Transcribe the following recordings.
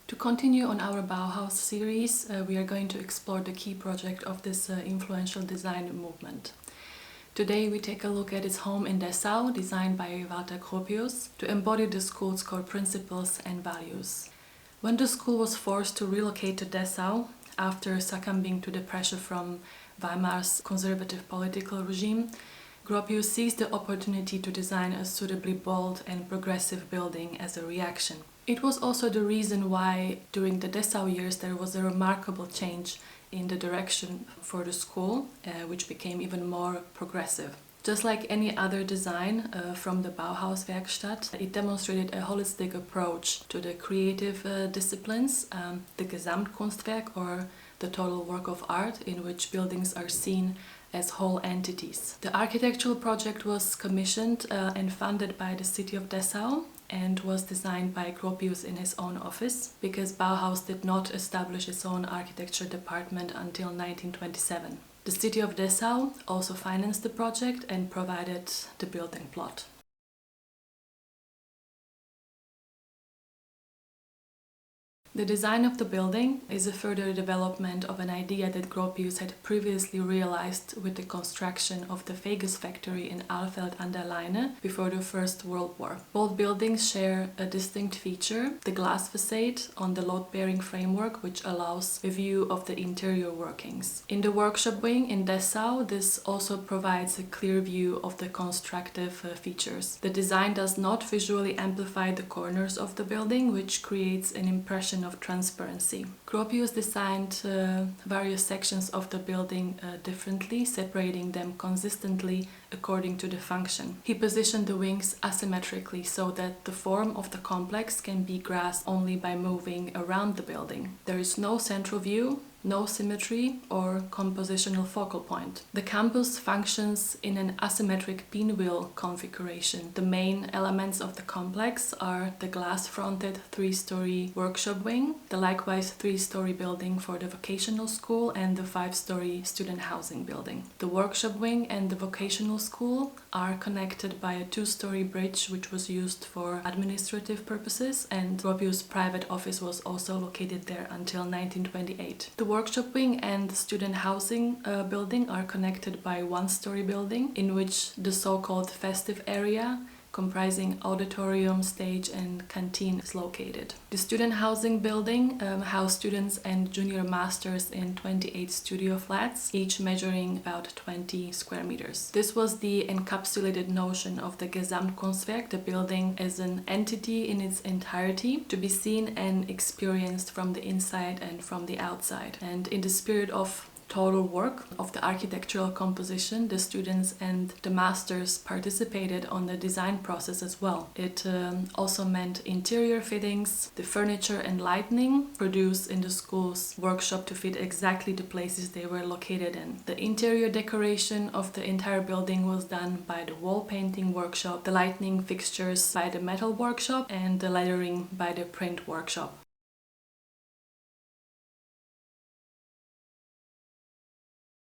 To continue on our Bauhaus series, we are going to explore the key project of this influential design movement. Today we take a look at its home in Dessau, designed by Walter Gropius, to embody the school's core principles and values. When the school was forced to relocate to Dessau, after succumbing to the pressure from Weimar's conservative political regime, Gropius seized the opportunity to design a suitably bold and progressive building as a reaction. It was also the reason why, during the Dessau years, there was a remarkable change in the direction for the school, which became even more progressive. Just like any other design from the Bauhaus Werkstatt, it demonstrated a holistic approach to the creative disciplines, the Gesamtkunstwerk, or the total work of art, in which buildings are seen as whole entities. The architectural project was commissioned and funded by the city of Dessau and was designed by Gropius in his own office, because Bauhaus did not establish its own architecture department until 1927. The city of Dessau also financed the project and provided the building plot. The design of the building is a further development of an idea that Gropius had previously realized with the construction of the Vegas factory in Alfeld an der Leine before the First World War. Both buildings share a distinct feature, the glass facade on the load-bearing framework, which allows a view of the interior workings. In the workshop wing in Dessau, this also provides a clear view of the constructive features. The design does not visually amplify the corners of the building, which creates an impression of transparency. Gropius designed various sections of the building differently, separating them consistently according to the function. He positioned the wings asymmetrically so that the form of the complex can be grasped only by moving around the building. There is no central view, no symmetry or compositional focal point. The campus functions in an asymmetric pinwheel configuration. The main elements of the complex are the glass-fronted three-story workshop wing, the likewise three-story building for the vocational school, and the five-story student housing building. The workshop wing and the vocational school are connected by a two-story bridge, which was used for administrative purposes, and Gropius' private office was also located there until 1928. The workshop wing and student housing building are connected by one-story building, in which the so-called festive area, comprising auditorium, stage and canteen, is located. The student housing building housed students and junior masters in 28 studio flats, each measuring about 20 square meters. This was the encapsulated notion of the Gesamtkunstwerk, the building as an entity in its entirety, to be seen and experienced from the inside and from the outside. And in the spirit of total work of the architectural composition, the students and the masters participated on the design process as well. It also meant interior fittings, the furniture and lighting produced in the school's workshop to fit exactly the places they were located in. The interior decoration of the entire building was done by the wall painting workshop, the lighting fixtures by the metal workshop, and the lettering by the print workshop.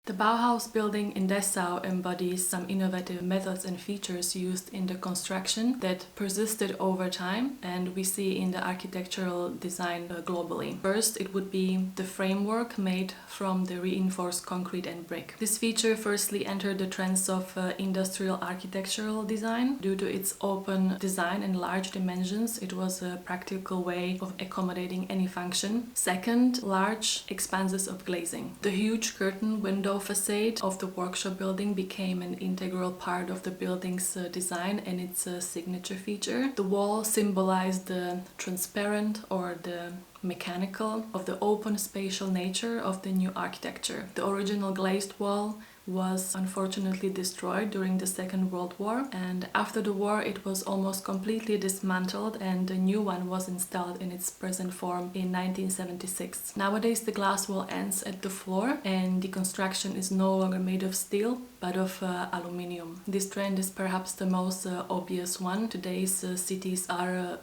The Bauhaus building in Dessau embodies some innovative methods and features used in the construction that persisted over time, and we see in the architectural design globally. First, it would be the framework made from the reinforced concrete and brick. This feature firstly entered the trends of industrial architectural design. Due to its open design and large dimensions, it was a practical way of accommodating any function. Second, large expanses of glazing. The huge curtain window facade of the workshop building became an integral part of the building's design and its signature feature. The wall symbolized the transparent or the mechanical of the open spatial nature of the new architecture. The original glazed wall was unfortunately destroyed during the Second World War, and after the war it was almost completely dismantled and a new one was installed in its present form in 1976. Nowadays the glass wall ends at the floor and the construction is no longer made of steel but of aluminium. This trend is perhaps the most obvious one. Today's cities are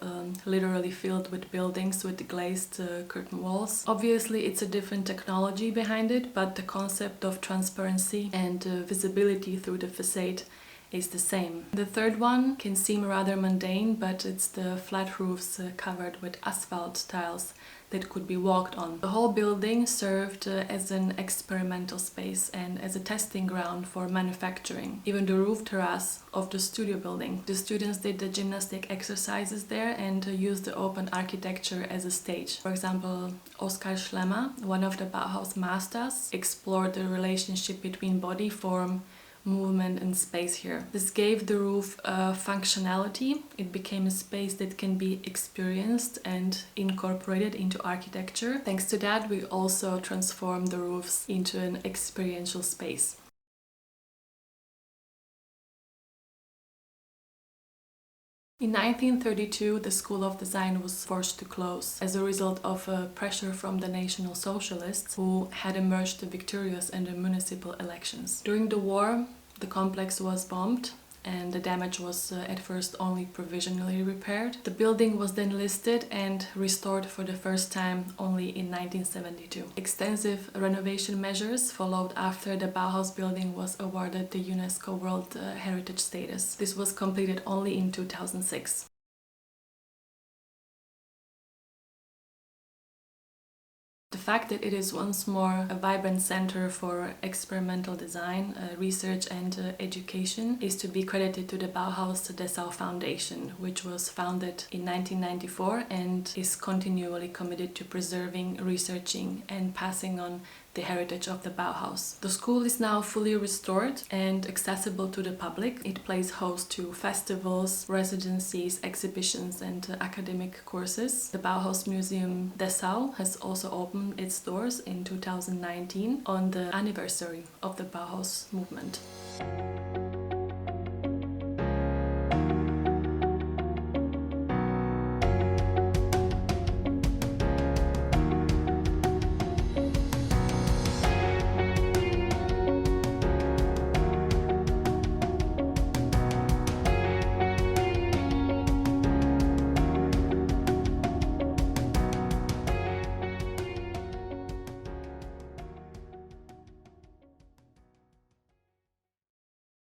literally filled with buildings with glazed curtain walls. Obviously it's a different technology behind it, but the concept of transparency and visibility through the facade is the same. The third one can seem rather mundane, but it's the flat roofs covered with asphalt tiles that could be walked on. The whole building served as an experimental space and as a testing ground for manufacturing. Even the roof terrace of the studio building. The students did the gymnastic exercises there and used the open architecture as a stage. For example, Oskar Schlemmer, one of the Bauhaus masters, explored the relationship between body, form, movement and space here. This gave the roof functionality. It became a space that can be experienced and incorporated into architecture. Thanks to that, we also transformed the roofs into an experiential space. In 1932, the School of Design was forced to close as a result of pressure from the National Socialists, who had emerged victorious in the municipal elections. During the war, the complex was bombed and the damage was at first only provisionally repaired. The building was then listed and restored for the first time only in 1972. Extensive renovation measures followed after the Bauhaus Building was awarded the UNESCO World Heritage status. This was completed only in 2006. The fact that it is once more a vibrant center for experimental design, research and education is to be credited to the Bauhaus Dessau Foundation, which was founded in 1994 and is continually committed to preserving, researching and passing on the heritage of the Bauhaus. The school is now fully restored and accessible to the public. It plays host to festivals, residencies, exhibitions and academic courses. The Bauhaus Museum Dessau has also opened its doors in 2019 on the anniversary of the Bauhaus movement.